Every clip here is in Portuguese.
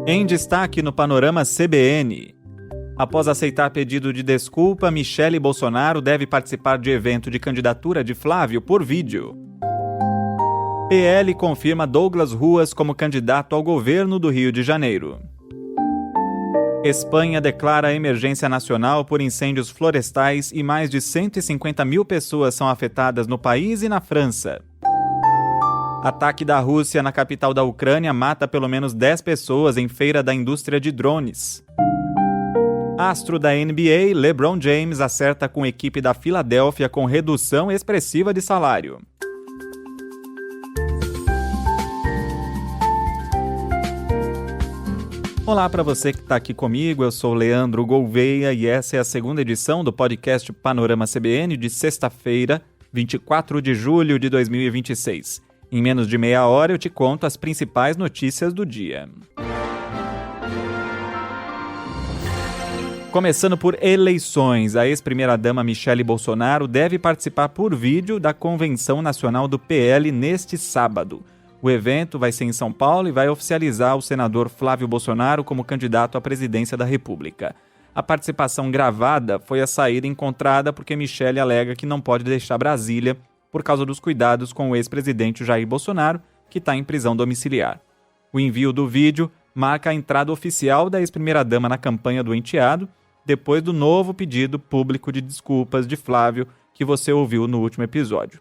Em destaque no Panorama CBN. Após aceitar pedido de desculpa, Michele Bolsonaro deve participar de evento de candidatura de Flávio por vídeo. PL confirma Douglas Ruas como candidato ao governo do Rio de Janeiro. Espanha declara emergência nacional por incêndios florestais e mais de 150 mil pessoas são afetadas no país e na França. Ataque da Rússia na capital da Ucrânia mata pelo menos 10 pessoas em feira da indústria de drones. Astro da NBA, LeBron James acerta com equipe da Filadélfia com redução expressiva de salário. Olá para você que está aqui comigo, eu sou Leandro Gouveia e essa é a segunda edição do podcast Panorama CBN de sexta-feira, 24 de julho de 2026. Em menos de meia hora eu te conto as principais notícias do dia. Começando por eleições, a ex-primeira-dama Michele Bolsonaro deve participar por vídeo da Convenção Nacional do PL neste sábado. O evento vai ser em São Paulo e vai oficializar o senador Flávio Bolsonaro como candidato à presidência da República. A participação gravada foi a saída encontrada porque Michele alega que não pode deixar Brasília por causa dos cuidados com o ex-presidente Jair Bolsonaro, que está em prisão domiciliar. O envio do vídeo marca a entrada oficial da ex-primeira-dama na campanha do enteado, depois do novo pedido público de desculpas de Flávio que você ouviu no último episódio.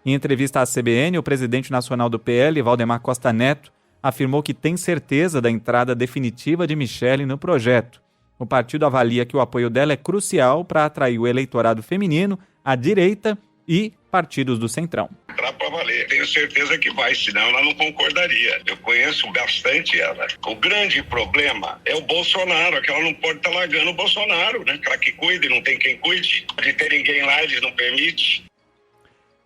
Em entrevista à CBN, o presidente nacional do PL, Valdemar Costa Neto, afirmou que tem certeza da entrada definitiva de Michele no projeto. O partido avalia que o apoio dela é crucial para atrair o eleitorado feminino, a direita e partidos do Centrão. Pra valer, tenho certeza que vai, senão ela não concordaria. Eu conheço bastante ela. O grande problema é o Bolsonaro, que ela não pode estar largando o Bolsonaro, né? Aquela que cuida e não tem quem cuide. De ter ninguém lá, eles não permitem.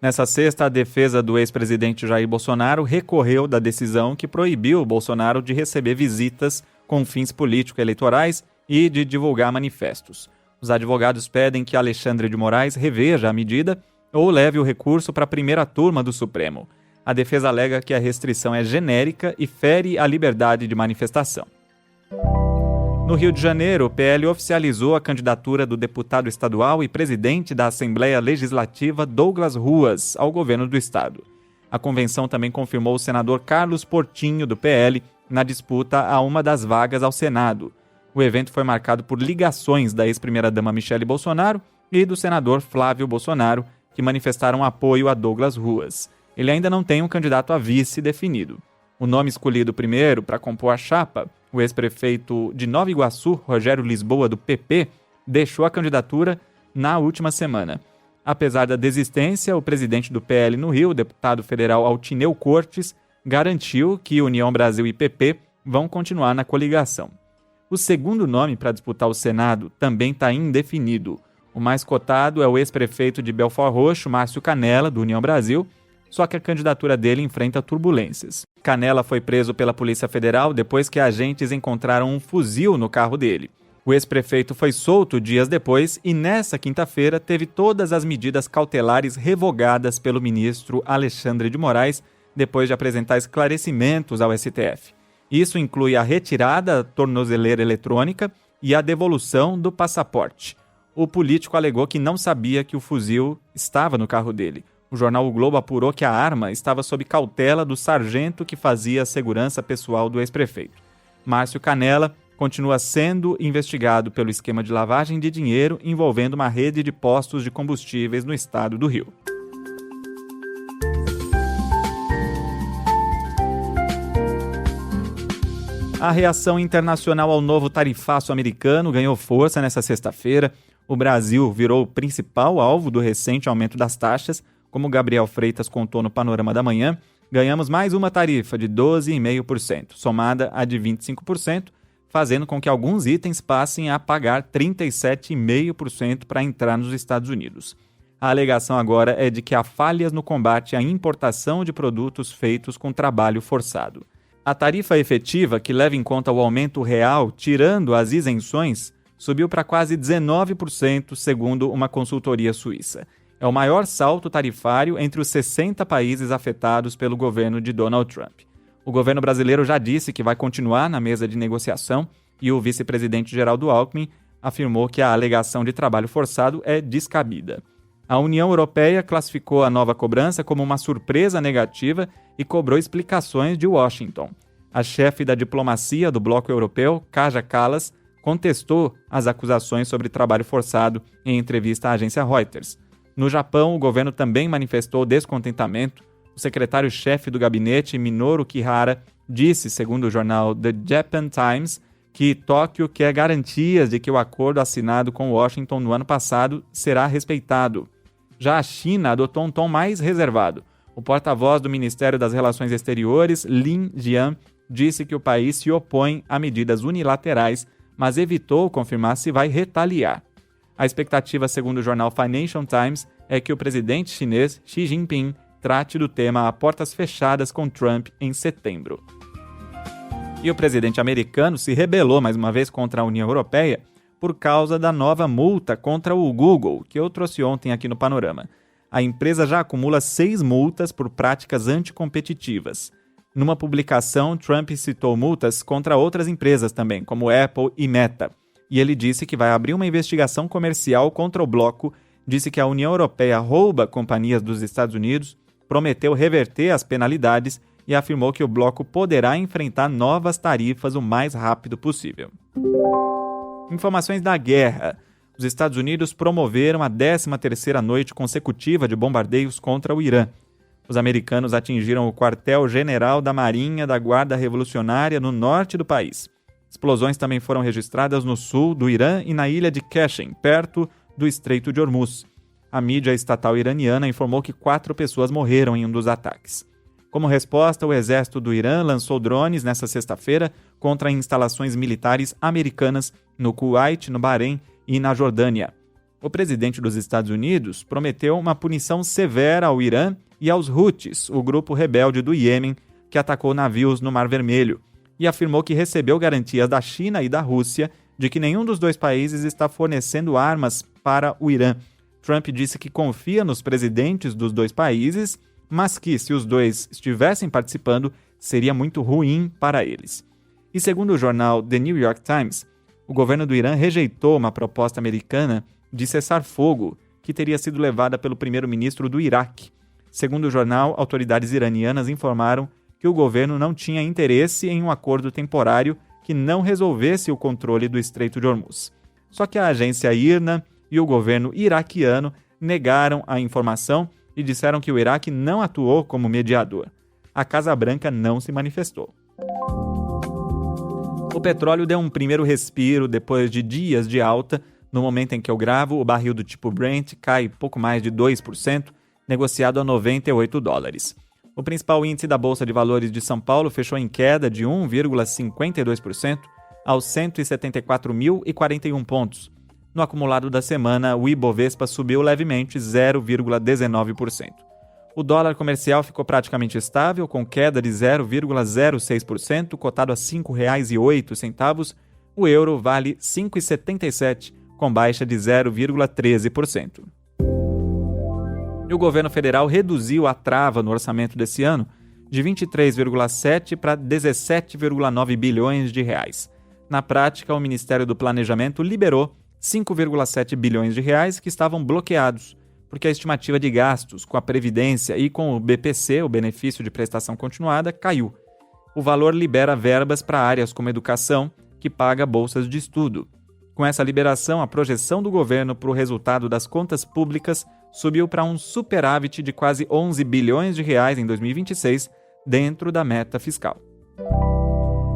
Nessa sexta, a defesa do ex-presidente Jair Bolsonaro recorreu da decisão que proibiu o Bolsonaro de receber visitas com fins político-eleitorais e de divulgar manifestos. Os advogados pedem que Alexandre de Moraes reveja a medida ou leve o recurso para a primeira turma do Supremo. A defesa alega que a restrição é genérica e fere a liberdade de manifestação. No Rio de Janeiro, o PL oficializou a candidatura do deputado estadual e presidente da Assembleia Legislativa Douglas Ruas ao governo do estado. A convenção também confirmou o senador Carlos Portinho, do PL, na disputa a uma das vagas ao Senado. O evento foi marcado por ligações da ex-primeira-dama Michele Bolsonaro e do senador Flávio Bolsonaro, que manifestaram apoio a Douglas Ruas. Ele ainda não tem um candidato a vice definido. O nome escolhido primeiro para compor a chapa, o ex-prefeito de Nova Iguaçu, Rogério Lisboa, do PP, deixou a candidatura na última semana. Apesar da desistência, o presidente do PL no Rio, o deputado federal Altineu Cortes, garantiu que União Brasil e PP vão continuar na coligação. O segundo nome para disputar o Senado também está indefinido. O mais cotado é o ex-prefeito de Belford Roxo, Márcio Canella, do União Brasil, só que a candidatura dele enfrenta turbulências. Canella foi preso pela Polícia Federal depois que agentes encontraram um fuzil no carro dele. O ex-prefeito foi solto dias depois e nessa quinta-feira teve todas as medidas cautelares revogadas pelo ministro Alexandre de Moraes depois de apresentar esclarecimentos ao STF. Isso inclui a retirada da tornozeleira eletrônica e a devolução do passaporte. O político alegou que não sabia que o fuzil estava no carro dele. O jornal O Globo apurou que a arma estava sob cautela do sargento que fazia a segurança pessoal do ex-prefeito. Márcio Canella continua sendo investigado pelo esquema de lavagem de dinheiro envolvendo uma rede de postos de combustíveis no estado do Rio. A reação internacional ao novo tarifaço americano ganhou força nesta sexta-feira. O Brasil virou o principal alvo do recente aumento das taxas. Como Gabriel Freitas contou no Panorama da Manhã, ganhamos mais uma tarifa de 12,5%, somada a de 25%, fazendo com que alguns itens passem a pagar 37,5% para entrar nos Estados Unidos. A alegação agora é de que há falhas no combate à importação de produtos feitos com trabalho forçado. A tarifa efetiva, que leva em conta o aumento real, tirando as isenções, subiu para quase 19%, segundo uma consultoria suíça. É o maior salto tarifário entre os 60 países afetados pelo governo de Donald Trump. O governo brasileiro já disse que vai continuar na mesa de negociação e o vice-presidente Geraldo Alckmin afirmou que a alegação de trabalho forçado é descabida. A União Europeia classificou a nova cobrança como uma surpresa negativa e cobrou explicações de Washington. A chefe da diplomacia do bloco europeu, Kaja Kallas, contestou as acusações sobre trabalho forçado em entrevista à agência Reuters. No Japão, o governo também manifestou descontentamento. O secretário-chefe do gabinete, Minoru Kihara, disse, segundo o jornal The Japan Times, que Tóquio quer garantias de que o acordo assinado com Washington no ano passado será respeitado. Já a China adotou um tom mais reservado. O porta-voz do Ministério das Relações Exteriores, Lin Jian, disse que o país se opõe a medidas unilaterais, mas evitou confirmar se vai retaliar. A expectativa, segundo o jornal Financial Times, é que o presidente chinês Xi Jinping trate do tema a portas fechadas com Trump em setembro. E o presidente americano se rebelou mais uma vez contra a União Europeia por causa da nova multa contra o Google, que eu trouxe ontem aqui no Panorama. A empresa já acumula 6 multas por práticas anticompetitivas. Numa publicação, Trump citou multas contra outras empresas também, como Apple e Meta. E ele disse que vai abrir uma investigação comercial contra o bloco, disse que a União Europeia rouba companhias dos Estados Unidos, prometeu reverter as penalidades e afirmou que o bloco poderá enfrentar novas tarifas o mais rápido possível. Informações da guerra. Os Estados Unidos promoveram a 13ª noite consecutiva de bombardeios contra o Irã. Os americanos atingiram o quartel-general da Marinha da Guarda Revolucionária no norte do país. Explosões também foram registradas no sul do Irã e na ilha de Qashem, perto do Estreito de Hormuz. A mídia estatal iraniana informou que 4 pessoas morreram em um dos ataques. Como resposta, o exército do Irã lançou drones nesta sexta-feira contra instalações militares americanas no Kuwait, no Bahrein e na Jordânia. O presidente dos Estados Unidos prometeu uma punição severa ao Irã e aos Houthis, o grupo rebelde do Iêmen, que atacou navios no Mar Vermelho, e afirmou que recebeu garantias da China e da Rússia de que nenhum dos dois países está fornecendo armas para o Irã. Trump disse que confia nos presidentes dos dois países, mas que, se os dois estivessem participando, seria muito ruim para eles. E segundo o jornal The New York Times, o governo do Irã rejeitou uma proposta americana de cessar fogo que teria sido levada pelo primeiro-ministro do Iraque. Segundo o jornal, autoridades iranianas informaram que o governo não tinha interesse em um acordo temporário que não resolvesse o controle do Estreito de Hormuz. Só que a agência IRNA e o governo iraquiano negaram a informação e disseram que o Iraque não atuou como mediador. A Casa Branca não se manifestou. O petróleo deu um primeiro respiro depois de dias de alta. No momento em que eu gravo, o barril do tipo Brent cai pouco mais de 2%, negociado a $98. O principal índice da Bolsa de Valores de São Paulo fechou em queda de 1,52% aos 174.041 pontos. No acumulado da semana, o Ibovespa subiu levemente 0,19%. O dólar comercial ficou praticamente estável, com queda de 0,06%, cotado a R$ 5,08. O euro vale R$ 5,77, com baixa de 0,13%. E o governo federal reduziu a trava no orçamento desse ano de 23,7 para 17,9 bilhões de reais. Na prática, o Ministério do Planejamento liberou 5,7 bilhões de reais que estavam bloqueados, porque a estimativa de gastos com a Previdência e com o BPC, o benefício de prestação continuada, caiu. O valor libera verbas para áreas como educação, que paga bolsas de estudo. Com essa liberação, a projeção do governo para o resultado das contas públicas subiu para um superávit de quase 11 bilhões de reais em 2026, dentro da meta fiscal.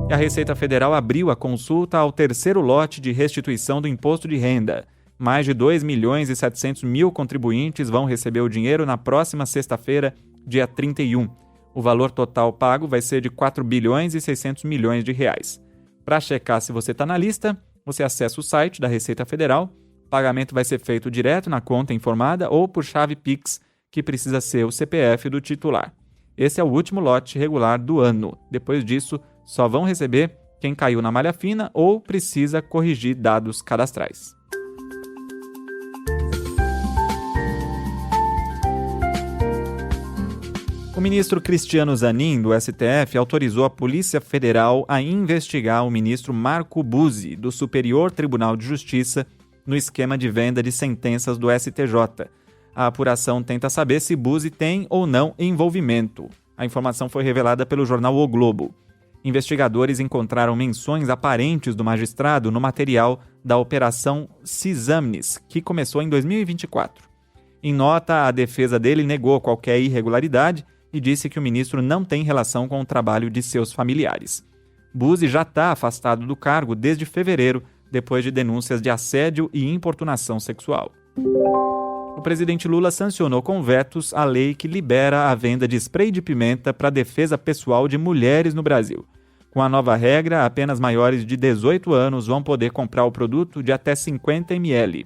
E a Receita Federal abriu a consulta ao terceiro lote de restituição do imposto de renda. Mais de 2.700.000 contribuintes vão receber o dinheiro na próxima sexta-feira, dia 31. O valor total pago vai ser de 4 bilhões e 600 milhões de reais. Para checar se você está na lista, você acessa o site da Receita Federal. O pagamento vai ser feito direto na conta informada ou por chave Pix, que precisa ser o CPF do titular. Esse é o último lote regular do ano. Depois disso, só vão receber quem caiu na malha fina ou precisa corrigir dados cadastrais. O ministro Cristiano Zanin, do STF, autorizou a Polícia Federal a investigar o ministro Marco Buzzi, do Superior Tribunal de Justiça, no esquema de venda de sentenças do STJ. A apuração tenta saber se Buzzi tem ou não envolvimento. A informação foi revelada pelo jornal O Globo. Investigadores encontraram menções aparentes do magistrado no material da Operação Cisâmnis, que começou em 2024. Em nota, a defesa dele negou qualquer irregularidade e disse que o ministro não tem relação com o trabalho de seus familiares. Buzzi já está afastado do cargo desde fevereiro, depois de denúncias de assédio e importunação sexual. O presidente Lula sancionou com vetos a lei que libera a venda de spray de pimenta para defesa pessoal de mulheres no Brasil. Com a nova regra, apenas maiores de 18 anos vão poder comprar o produto de até 50 ml.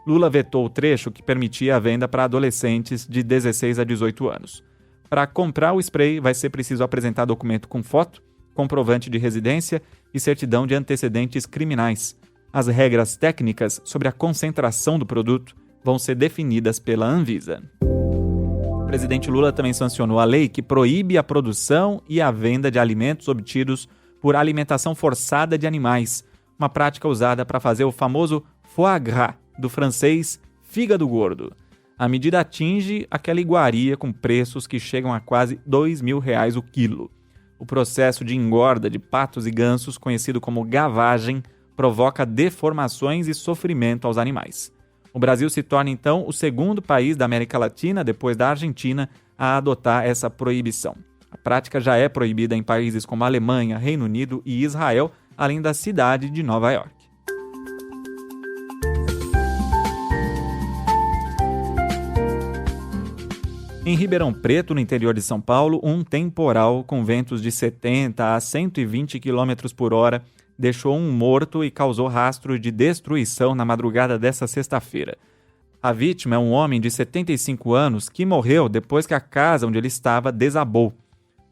Lula vetou o trecho que permitia a venda para adolescentes de 16 a 18 anos. Para comprar o spray, vai ser preciso apresentar documento com foto, comprovante de residência e certidão de antecedentes criminais. As regras técnicas sobre a concentração do produto vão ser definidas pela Anvisa. O presidente Lula também sancionou a lei que proíbe a produção e a venda de alimentos obtidos por alimentação forçada de animais, uma prática usada para fazer o famoso foie gras, do francês fígado gordo. A medida atinge aquela iguaria com preços que chegam a quase R$2.000 o quilo. O processo de engorda de patos e gansos, conhecido como gavagem, provoca deformações e sofrimento aos animais. O Brasil se torna, então, o segundo país da América Latina, depois da Argentina, a adotar essa proibição. A prática já é proibida em países como Alemanha, Reino Unido e Israel, além da cidade de Nova York. Em Ribeirão Preto, no interior de São Paulo, um temporal com ventos de 70 a 120 km por hora deixou um morto e causou rastros de destruição na madrugada desta sexta-feira. A vítima é um homem de 75 anos que morreu depois que a casa onde ele estava desabou.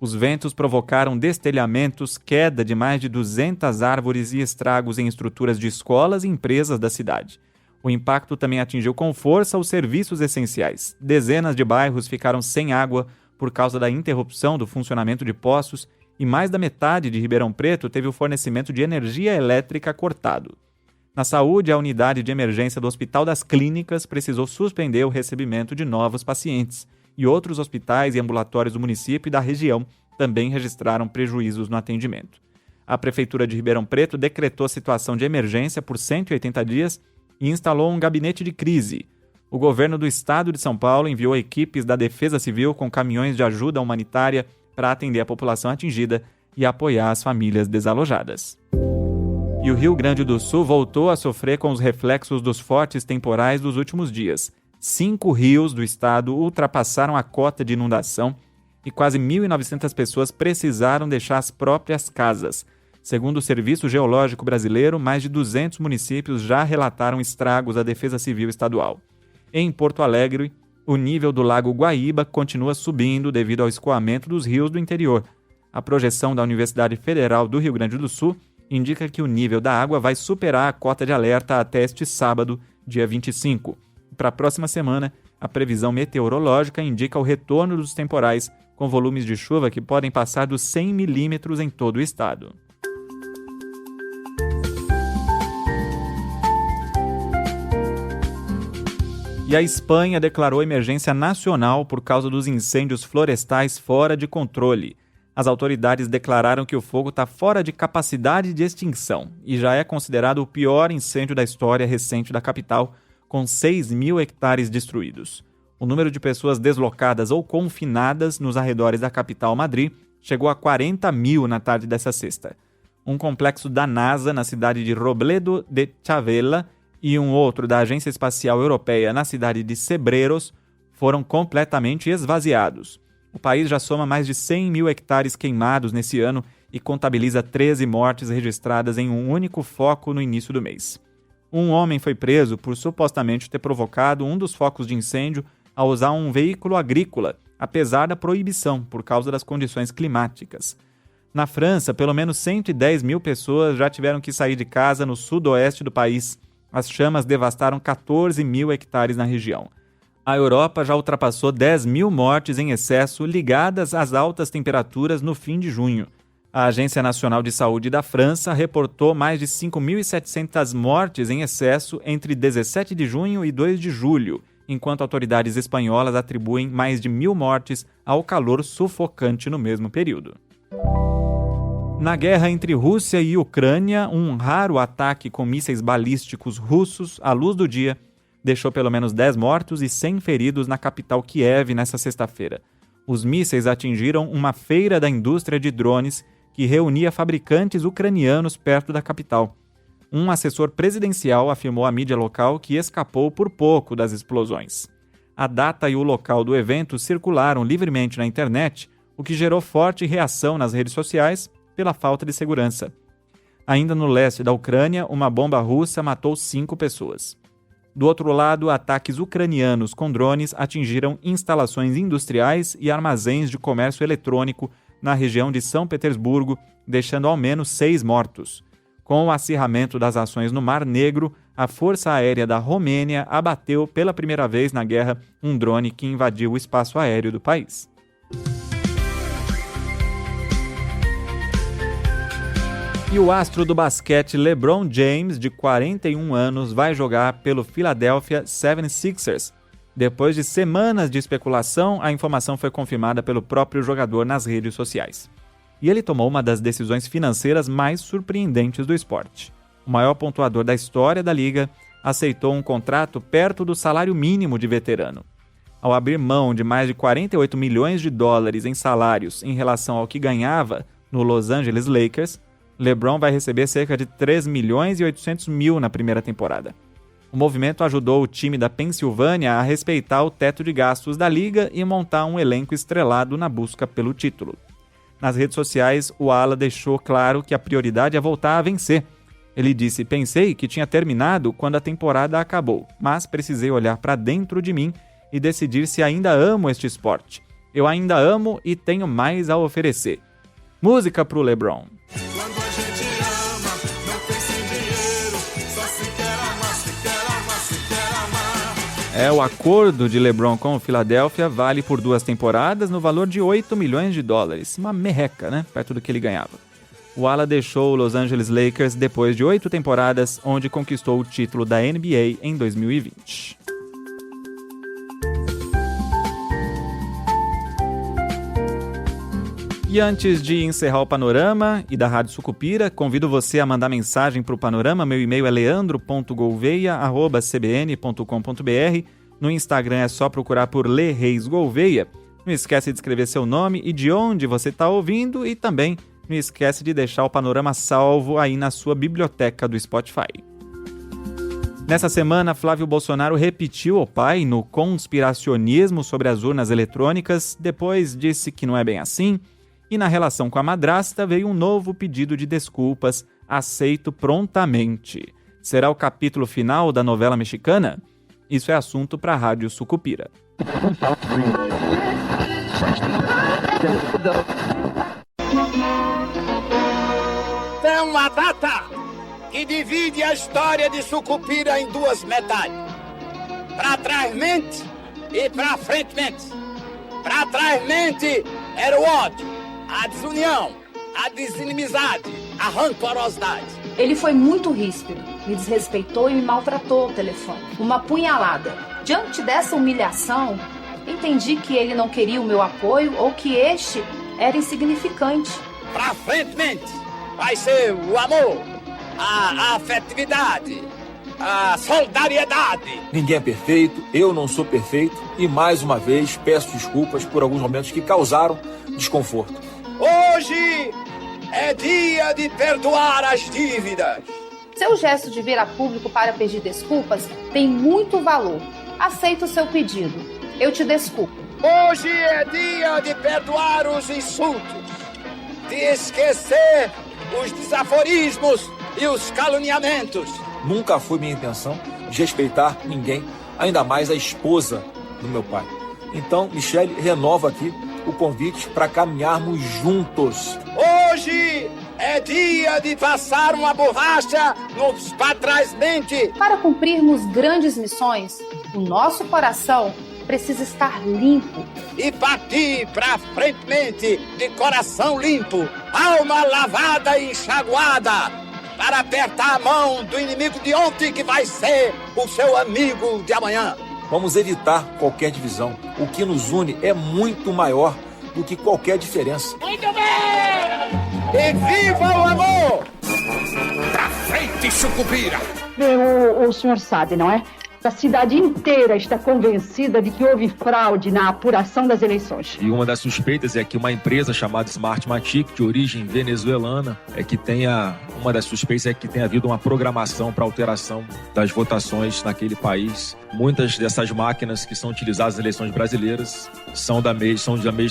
Os ventos provocaram destelhamentos, queda de mais de 200 árvores e estragos em estruturas de escolas e empresas da cidade. O impacto também atingiu com força os serviços essenciais. Dezenas de bairros ficaram sem água por causa da interrupção do funcionamento de poços e mais da metade de Ribeirão Preto teve o fornecimento de energia elétrica cortado. Na saúde, a unidade de emergência do Hospital das Clínicas precisou suspender o recebimento de novos pacientes e outros hospitais e ambulatórios do município e da região também registraram prejuízos no atendimento. A Prefeitura de Ribeirão Preto decretou situação de emergência por 180 dias e instalou um gabinete de crise. O governo do estado de São Paulo enviou equipes da Defesa Civil com caminhões de ajuda humanitária para atender a população atingida e apoiar as famílias desalojadas. E o Rio Grande do Sul voltou a sofrer com os reflexos dos fortes temporais dos últimos dias. 5 rios do estado ultrapassaram a cota de inundação e quase 1.900 pessoas precisaram deixar as próprias casas. Segundo o Serviço Geológico Brasileiro, mais de 200 municípios já relataram estragos à Defesa Civil Estadual. Em Porto Alegre, o nível do Lago Guaíba continua subindo devido ao escoamento dos rios do interior. A projeção da Universidade Federal do Rio Grande do Sul indica que o nível da água vai superar a cota de alerta até este sábado, dia 25. Para a próxima semana, a previsão meteorológica indica o retorno dos temporais, com volumes de chuva que podem passar dos 100 milímetros em todo o estado. E a Espanha declarou emergência nacional por causa dos incêndios florestais fora de controle. As autoridades declararam que o fogo está fora de capacidade de extinção e já é considerado o pior incêndio da história recente da capital, com 6.000 hectares destruídos. O número de pessoas deslocadas ou confinadas nos arredores da capital Madrid chegou a 40.000 na tarde dessa sexta. Um complexo da NASA na cidade de Robledo de Chavela e um outro da Agência Espacial Europeia na cidade de Cebreros foram completamente esvaziados. O país já soma mais de 100.000 hectares queimados nesse ano e contabiliza 13 mortes registradas em um único foco no início do mês. Um homem foi preso por supostamente ter provocado um dos focos de incêndio ao usar um veículo agrícola, apesar da proibição por causa das condições climáticas. Na França, pelo menos 110.000 pessoas já tiveram que sair de casa no sudoeste do país. As chamas devastaram 14.000 hectares na região. A Europa já ultrapassou 10 mil mortes em excesso ligadas às altas temperaturas no fim de junho. A Agência Nacional de Saúde da França reportou mais de 5.700 mortes em excesso entre 17 de junho e 2 de julho, enquanto autoridades espanholas atribuem mais de 1.000 mortes ao calor sufocante no mesmo período. Na guerra entre Rússia e Ucrânia, um raro ataque com mísseis balísticos russos à luz do dia deixou pelo menos 10 mortos e 100 feridos na capital Kiev nesta sexta-feira. Os mísseis atingiram uma feira da indústria de drones que reunia fabricantes ucranianos perto da capital. Um assessor presidencial afirmou à mídia local que escapou por pouco das explosões. A data e o local do evento circularam livremente na internet, o que gerou forte reação nas redes sociais pela falta de segurança. Ainda no leste da Ucrânia, uma bomba russa matou 5 pessoas. Do outro lado, ataques ucranianos com drones atingiram instalações industriais e armazéns de comércio eletrônico na região de São Petersburgo, deixando ao menos 6 mortos. Com o acirramento das ações no Mar Negro, a Força Aérea da Romênia abateu pela primeira vez na guerra um drone que invadiu o espaço aéreo do país. E o astro do basquete LeBron James, de 41 anos, vai jogar pelo Philadelphia 76ers. Depois de semanas de especulação, a informação foi confirmada pelo próprio jogador nas redes sociais. E ele tomou uma das decisões financeiras mais surpreendentes do esporte. O maior pontuador da história da liga aceitou um contrato perto do salário mínimo de veterano. Ao abrir mão de mais de 48 milhões de dólares em salários em relação ao que ganhava no Los Angeles Lakers, LeBron vai receber cerca de 3 milhões e 800 mil na primeira temporada. O movimento ajudou o time da Pensilvânia a respeitar o teto de gastos da liga e montar um elenco estrelado na busca pelo título. Nas redes sociais, o ala deixou claro que a prioridade é voltar a vencer. Ele disse: "Pensei que tinha terminado quando a temporada acabou, mas precisei olhar para dentro de mim e decidir se ainda amo este esporte. Eu ainda amo e tenho mais a oferecer." Música pro LeBron. O acordo de LeBron com o Philadelphia vale por 2 temporadas no valor de 8 milhões de dólares. Uma merreca, né? Perto do que ele ganhava. O ala deixou o Los Angeles Lakers depois de 8 temporadas, onde conquistou o título da NBA em 2020. E antes de encerrar o Panorama e da Rádio Sucupira, convido você a mandar mensagem para o Panorama. Meu e-mail é leandro.gouveia@cbn.com.br. No Instagram é só procurar por Le Reis Gouveia. Não esquece de escrever seu nome e de onde você está ouvindo, e também não esquece de deixar o Panorama salvo aí na sua biblioteca do Spotify. Nessa semana, Flávio Bolsonaro repetiu ao pai no conspiracionismo sobre as urnas eletrônicas, depois disse que não é bem assim. E na relação com a madrasta veio um novo pedido de desculpas, aceito prontamente. Será o capítulo final da novela mexicana? Isso é assunto para a Rádio Sucupira. Tem uma data que divide a história de Sucupira em 2 metades. Para trás mente e para frente mente. Para trás mente era o ódio, a desunião, a desinimizade, a rancorosidade. Ele foi muito ríspido, me desrespeitou e me maltratou ao telefone. Uma punhalada. Diante dessa humilhação, entendi que ele não queria o meu apoio ou que este era insignificante. Pra frente, mente, vai ser o amor, a afetividade, a solidariedade. Ninguém é perfeito, eu não sou perfeito e mais uma vez peço desculpas por alguns momentos que causaram desconforto. Hoje é dia de perdoar as dívidas. Seu gesto de vir a público para pedir desculpas tem muito valor. Aceito o seu pedido. Eu te desculpo. Hoje é dia de perdoar os insultos, de esquecer os desaforismos e os caluniamentos. Nunca foi minha intenção desrespeitar ninguém, ainda mais a esposa do meu pai. Então, Michele, renova aqui o convite para caminharmos juntos. Hoje é dia de passar uma borracha nos patrás mente. Para cumprirmos grandes missões, o nosso coração precisa estar limpo. E partir pra frente de coração limpo, alma lavada e enxaguada, para apertar a mão do inimigo de ontem que vai ser o seu amigo de amanhã. Vamos evitar qualquer divisão. O que nos une é muito maior do que qualquer diferença. Muito bem! E viva o amor! Pra frente, Sucupira! O senhor sabe, não é? A cidade inteira está convencida de que houve fraude na apuração das eleições. E uma das suspeitas é que uma empresa chamada Smartmatic, de origem venezuelana, uma das suspeitas é que tenha havido uma programação para alteração das votações naquele país. Muitas dessas máquinas que são utilizadas nas eleições brasileiras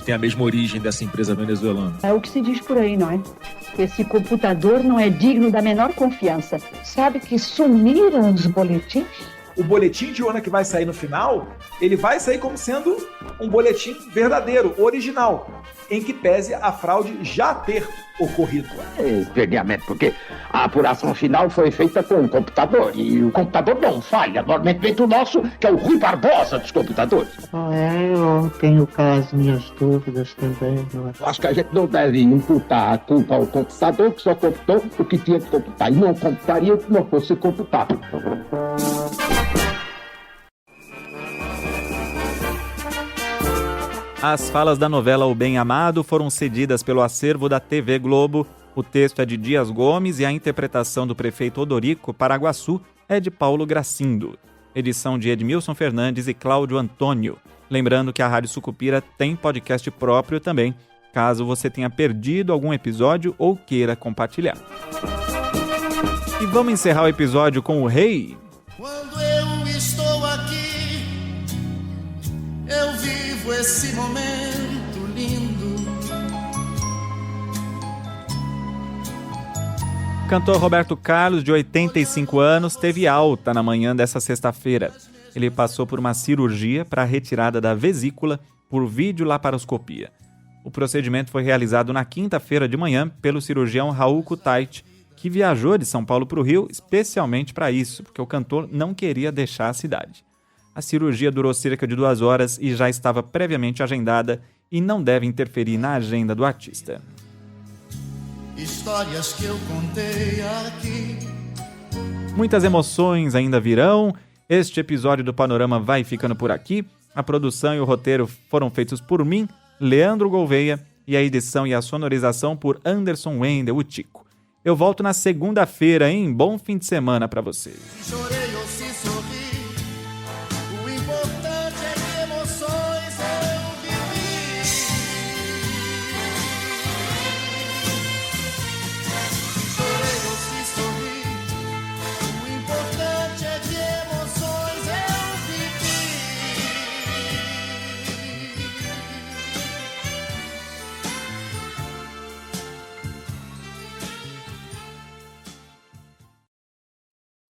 têm a mesma origem dessa empresa venezuelana. É o que se diz por aí, não é? Esse computador não é digno da menor confiança. Sabe que sumiram os boletins? O boletim de urna que vai sair no final, ele vai sair como sendo um boletim verdadeiro, original, em que pese a fraude já ter ocorrido. Exatamente, porque a apuração final foi feita com o computador, e o computador não falha. Normalmente vem do nosso, que é o Rui Barbosa dos computadores. Eu tenho as minhas dúvidas também. Acho que a gente não deve imputar a culpa ao computador, que só computou o que tinha que computar, e não computaria o que não fosse computado. As falas da novela O Bem Amado foram cedidas pelo acervo da TV Globo. O texto é de Dias Gomes e a interpretação do prefeito Odorico Paraguaçu é de Paulo Gracindo. Edição de Edmilson Fernandes e Cláudio Antônio. Lembrando que a Rádio Sucupira tem podcast próprio também, caso você tenha perdido algum episódio ou queira compartilhar. E vamos encerrar o episódio com o Rei. Quando eu estou aqui, eu vivo esse momento lindo. Cantor Roberto Carlos, de 85 anos, teve alta na manhã dessa sexta-feira. Ele passou por uma cirurgia para a retirada da vesícula por videolaparoscopia. O procedimento foi realizado na quinta-feira de manhã pelo cirurgião Raul Kutait, que viajou de São Paulo para o Rio especialmente para isso, porque o cantor não queria deixar a cidade. A cirurgia durou cerca de 2 horas e já estava previamente agendada e não deve interferir na agenda do artista. Histórias que eu contei aqui. Muitas emoções ainda virão. Este episódio do Panorama vai ficando por aqui. A produção e o roteiro foram feitos por mim, Leandro Gouveia, e a edição e a sonorização por Anderson Wendel, o Tico. Eu volto na segunda-feira, hein? Bom fim de semana para você.